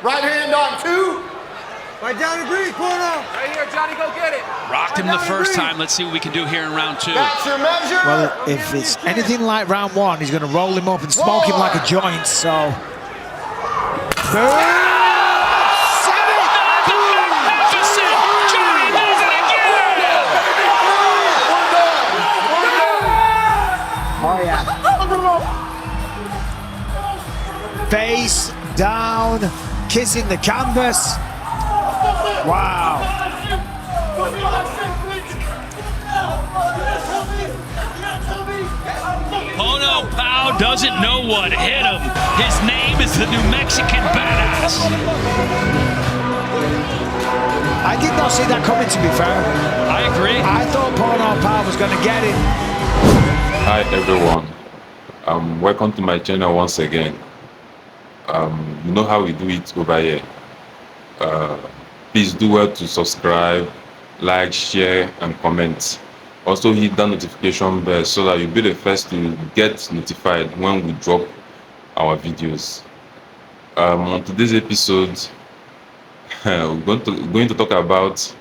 Right hand on 2. Right down the breathe, Pono. Right here, Johnny, go get it. Rocked him the first time. Let's see what we can do here in round 2. That's your measure. Well, if it's anything like round 1, he's going to roll him up and smoke him like a joint, so... Oh, yeah. Face down, kissing the canvas. Wow. Pono Pau doesn't know what hit him. His name is the New Mexican Badass. I did not see that coming, to be fair. I agree. I thought Pono Pau was going to get him. Hi everyone, welcome to my channel once again. You know how we do it over here. Please do well to subscribe, like, share and comment. Also hit that notification bell so that you'll be the first to get notified when we drop our videos. On today's episode, we're going to talk about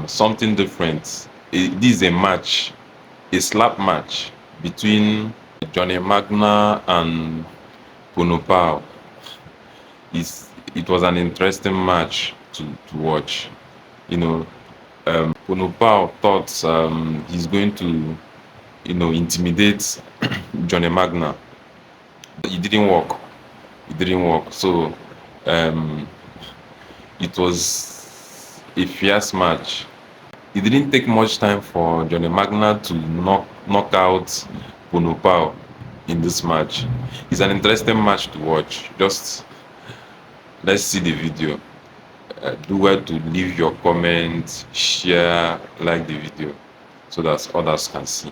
something different. This is a match, a slap match between Johnny Magna and Pono Pau. It was an interesting match to watch. You know, Pono Pau thought he's going to, intimidate Johnny Magna. It didn't work. It didn't work. So it was a fierce match. It didn't take much time for Johnny Magna to knock out Pono Pau in this match. It's an interesting match to watch. Just let's see the video. Do well to leave your comments, share, like the video so that others can see.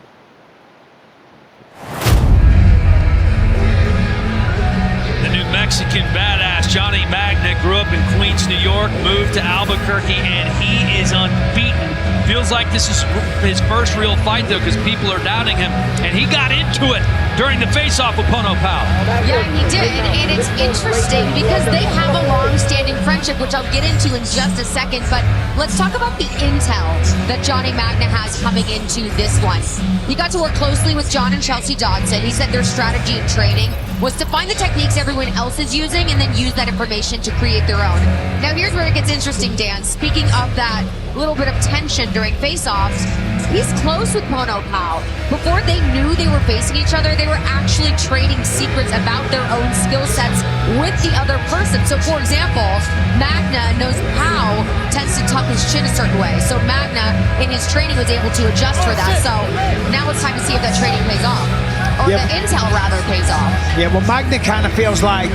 The New Mexican Badass, Johnny Magna, grew up in Queens, New York, moved to Albuquerque, and he is unbeaten. Feels like this is his first real fight, though, because people are doubting him, and he got into it during the face-off with Pono Pau. Yeah, he did, and it's interesting because they have a long-standing friendship, which I'll get into in just a second, but let's talk about the intel that Johnny Magna has coming into this one. He got to work closely with John and Chelsea Dodson. He said their strategy in training was to find the techniques everyone else is using and then use that information to create their own. Now here's where it gets interesting, Dan. Speaking of that little bit of tension during face-offs, he's close with Pono Pau. Before they knew they were facing each other, they were actually trading secrets about their own skill sets with the other person. So for example, Magna knows Pau tends to tuck his chin a certain way. So Magna, in his training, was able to adjust for that. So now it's time to see if that training pays off. Or the intel, rather, pays off. Yeah, well, Magna kind of feels like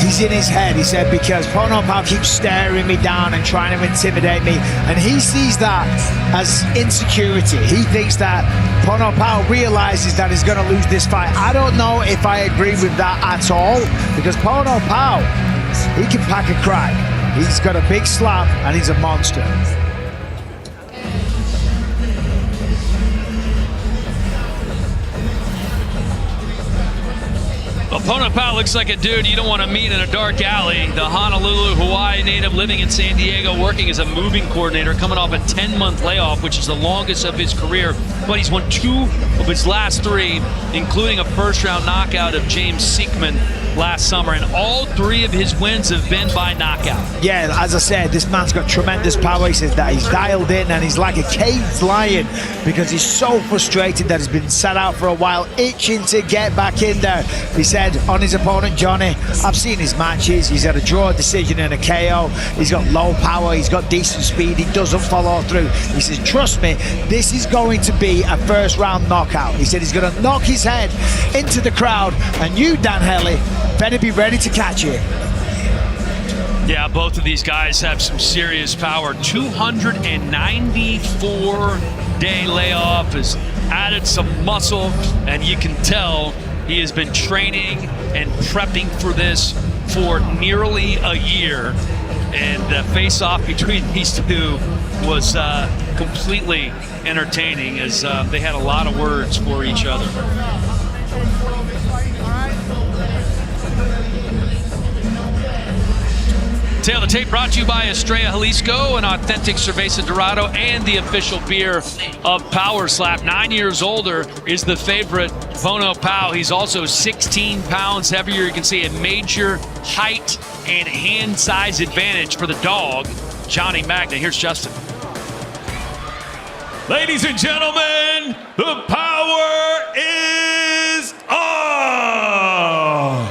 he's in his head, he said, because Pono Pau keeps staring me down and trying to intimidate me, and he sees that as insecurity. He thinks that Pono Pau realizes that he's going to lose this fight. I don't know if I agree with that at all, because Pono Pau, he can pack a crack. He's got a big slap, and he's a monster. Well, Pono Pau looks like a dude you don't want to meet in a dark alley. The Honolulu, Hawaii native living in San Diego, working as a moving coordinator, coming off a 10-month layoff, which is the longest of his career. But he's won 2 of his last 3, including a first-round knockout of James Siekman last summer, and all 3 of his wins have been by knockout. Yeah, as I said, this man's got tremendous power. He says that he's dialed in and he's like a caged lion because he's so frustrated that he's been sat out for a while, itching to get back in there. He said on his opponent, Johnny, I've seen his matches. He's had a draw, a decision and a KO. He's got low power. He's got decent speed. He doesn't follow through. He says, trust me, this is going to be a first-round knockout. He said he's going to knock his head into the crowd, and you, Dan Hellie, better be ready to catch it. Yeah, both of these guys have some serious power. 294-day layoff has added some muscle, and you can tell he has been training and prepping for this for nearly a year. And the face-off between these two was completely entertaining, as they had a lot of words for each other. Tail of the Tape brought to you by Estrella Jalisco, an authentic cerveza dorado and the official beer of Power Slap. 9 years older is the favorite, Pono Pau. He's also 16 pounds heavier. You can see a major height and hand size advantage for the dog, Johnny Magna. Here's Justin. Ladies and gentlemen, the power is on!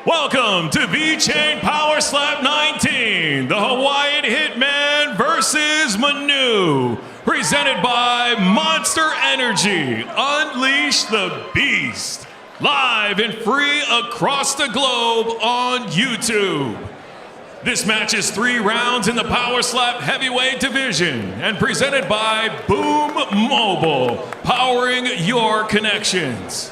Welcome to V-Chain Power Slap 19, the Hawaiian Hitman versus Manu, presented by Monster Energy. Unleash the Beast, live and free across the globe on YouTube. This match is 3 rounds in the Power Slap Heavyweight Division and presented by Boom Mobile, powering your connections.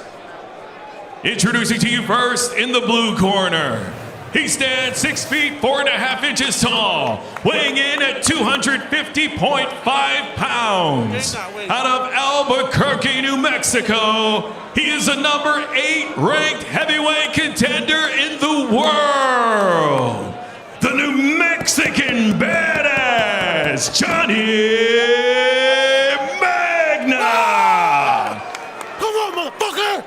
Introducing to you first in the blue corner. He stands 6 feet 4.5 inches tall, weighing in at 250.5 pounds. Out of Albuquerque, New Mexico, he is a number 8 ranked heavyweight contender in the world. The New Mexican badass, Johnny Magna! Come on, motherfucker!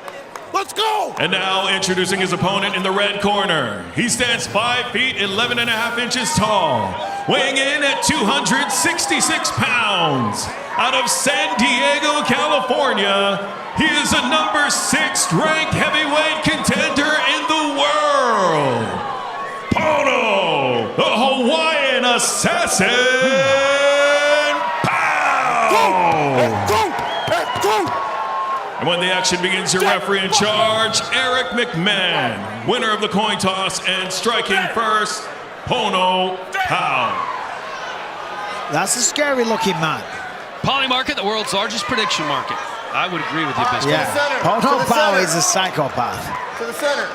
Let's go! And now introducing his opponent in the red corner. He stands 5 feet 11.5 inches tall, weighing in at 266 pounds. Out of San Diego, California, he is a number 6 ranked heavyweight contender in the world. Pono, the Hawaiian Assassin, Pau! And when the action begins, your referee in charge, Eric McMahon, winner of the coin toss and striking first, Pono Pau. That's a scary looking man. Poly Market, the world's largest prediction market. I would agree with you, Biscuit. Yeah, Pono Pau is a psychopath. To the center.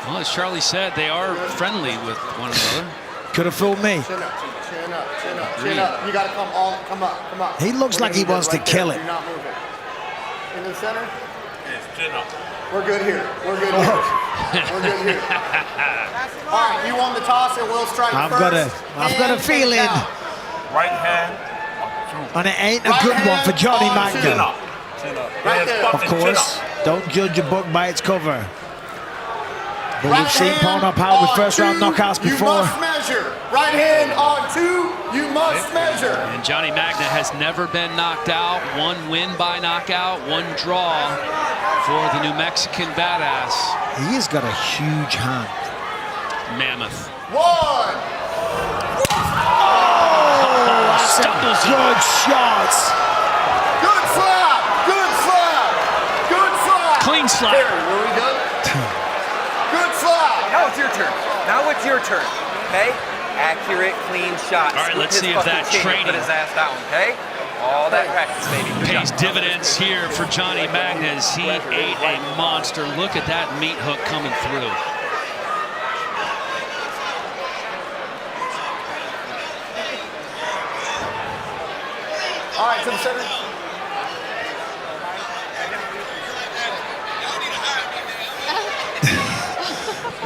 Well, as Charlie said, they are friendly with one another. Could have fooled me. Chin up, chin up, chin up, chin up. You gotta come up. He looks like he wants to kill it. Do not move it. Into the center? Yes, chin up. We're good here. We're good here. We're good here. All right, you won the toss and we'll strike I've first. got a feeling. Right hand. And it ain't a good one for Johnny Magna. Chin up. Right there. Of course, don't judge a book by its cover. But we've seen Pono Pau with first round knockouts before. You must measure. Right hand on 2, you must measure. And Johnny Magna has never been knocked out. 1 win by knockout, 1 draw for the New Mexican badass. He has got a huge hand. Mammoth. 1. Stumbles him. Good shots. Good slap. Good slap. Good slap. Clean slap. There, were we done? Good slap. Now it's your turn. Now it's your turn. Okay? Accurate, clean shots. All right, let's His see if that fucking chin and training put his ass down. Okay? All that practice, baby. Good Pays job. dividends here for Johnny Magna as he ate a monster. Look at that meat hook coming through. All right, to the center.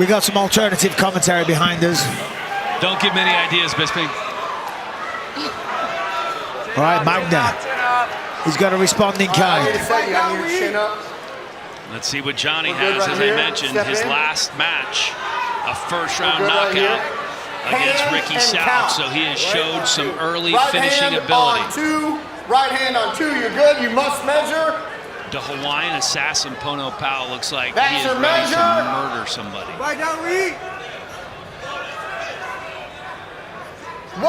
We got some alternative commentary behind us. Don't give many ideas, Bisping. All right, Magna. He's got a responding kind. Wait a second, I need your chin up. Let's see what Johnny We're good has. right As here. I mentioned, Step his in. last match, a first-round We're good right knockout here. against Hand Ricky and South. count. So he has showed some early Right finishing hand ability. on 2. Right hand on 2. You're good. You must measure. The Hawaiian assassin Pono Pau looks like That's he is your ready to measure. murder somebody. Right down, Lee. 1.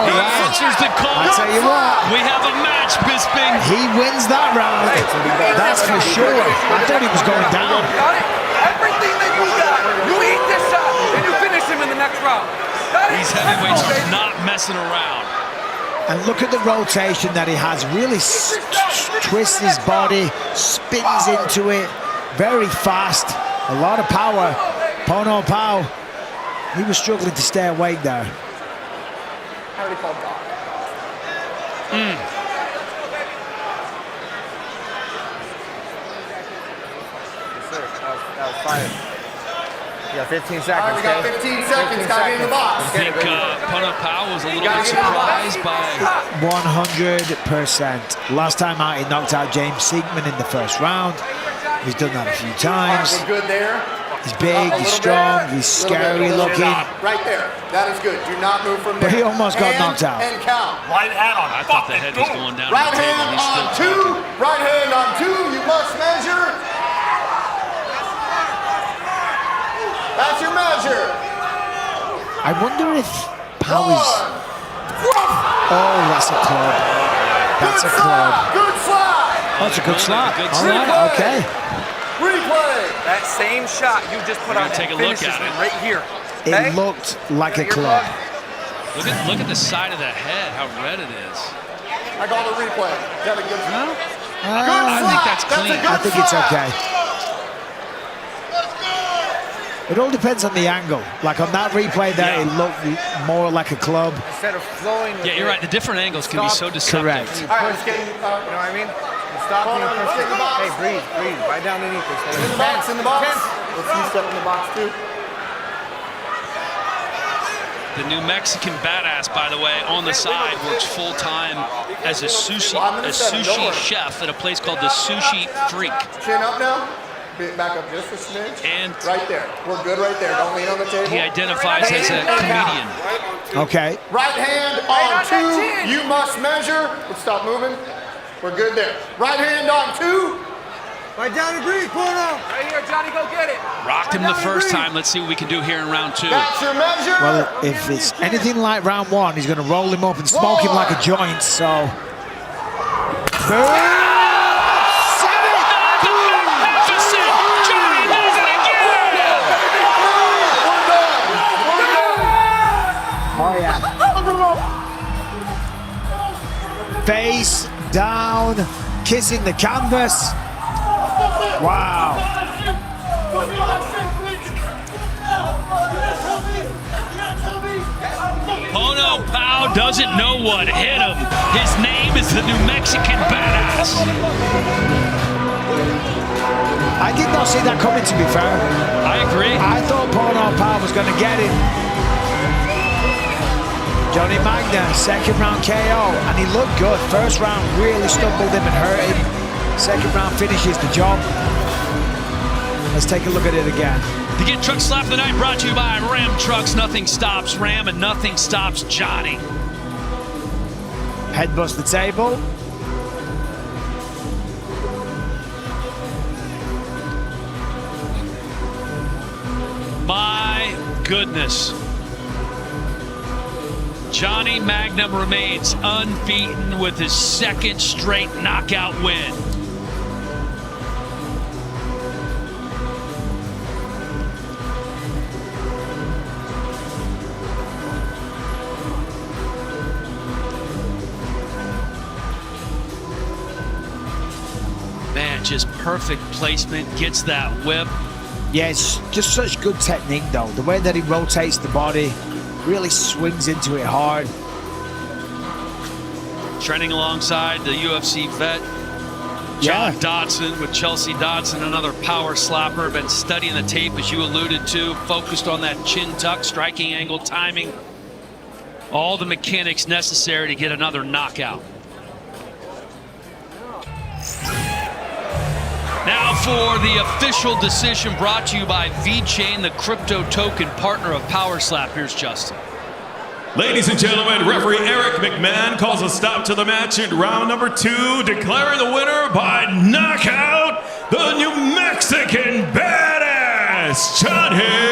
He answers the call. I tell you what, We have a match, Bisping. he wins that round. That's for sure. I thought he was going down. Got it? Everything that you got. You eat this shot and you finish him in the next round. Got it? These heavyweights are not messing around. And look at the rotation that he has. Really twists his body, spins into it. Very fast. A lot of power. Pono Pau, he was struggling to stay awake there. I already called God. That was fire. You got 15 seconds. All right, we got 15 seconds. Gotta get in the box. I think Pono Pau was a little bit surprised by 100%. Last time out, he knocked out James Siegman in the first round. He's done that a few times. All right, we're good there. He's big, he's strong, he's scary looking. Right there. That is good. Do not move from there. But he almost got knocked out. And count. Right hand on. I thought the head was going down Right to the table. hand He's on still 2. Right hand on 2. You must measure. That's your measure. I wonder if Pau is... Oh, that's a club. That's a club. Good slide. Oh, it's a good slap. All slap. right, okay. Replay. That same shot you just put on take a look at it. right here. It looked like a club. Look at the side of the head, how red it is. I call the replay. Got a good No? Good I think that's clean. I think it's okay. It all depends on the angle. Like on that replay there, it looked more like a club. Instead of flowing. Yeah, you're right. The different angles can be so deceptive. Correct. All right, let's get, You know what I mean? Stop Hold on, let's get in the box. Hey, breathe. Right down underneath this. In the box, in the box. Let's see step in the box too. The New Mexican badass, by the way, on the side works full time as a sushi chef at a place called the Sushi Freak. Chin up now. Back up just a smidge. And right there. We're good right there. Don't lean on the table. he identifies as a comedian. Okay. Right hand on 2. You must measure. Let's stop moving. We're good there. Right hand on 2. Right down and breathe, Pono. Right here, Johnny, go get it. Rocked him the first time. Let's see what we can do here in round 2. That's your measure. Well, if it's anything like round 1, he's going to roll him up and smoke him like a joint, so... Boom! Oh, yeah. Face down, kissing the canvas. Wow. Pono Pau doesn't know what hit him. His name is the New Mexican Badass. I did not see that coming, to be fair. I agree. I thought Pono Pau was going to get him. Johnny Magna, second round KO, and he looked good. First round really stumbled him and hurt him. Second round finishes the job. Let's take a look at it again. The Get Truck Slap of the Night brought to you by Ram Trucks. Nothing stops Ram and nothing stops Johnny. Headbust the table. My goodness. Johnny Magna remains unbeaten with his second straight knockout win. Man, just perfect placement, gets that whip. Yeah, it's just such good technique, though. The way that he rotates the body, really swings into it hard. Trending alongside the UFC vet, John Dodson, with Chelsea Dodson, another power slapper. Been studying the tape, as you alluded to, focused on that chin tuck, striking angle, timing, all the mechanics necessary to get another knockout. Now for the official decision, brought to you by VeChain, the crypto token partner of Power Slap. Here's Justin. Ladies and gentlemen, referee Eric McMahon calls a stop to the match in round number 2, declaring the winner by knockout, the New Mexican Badass, Johnny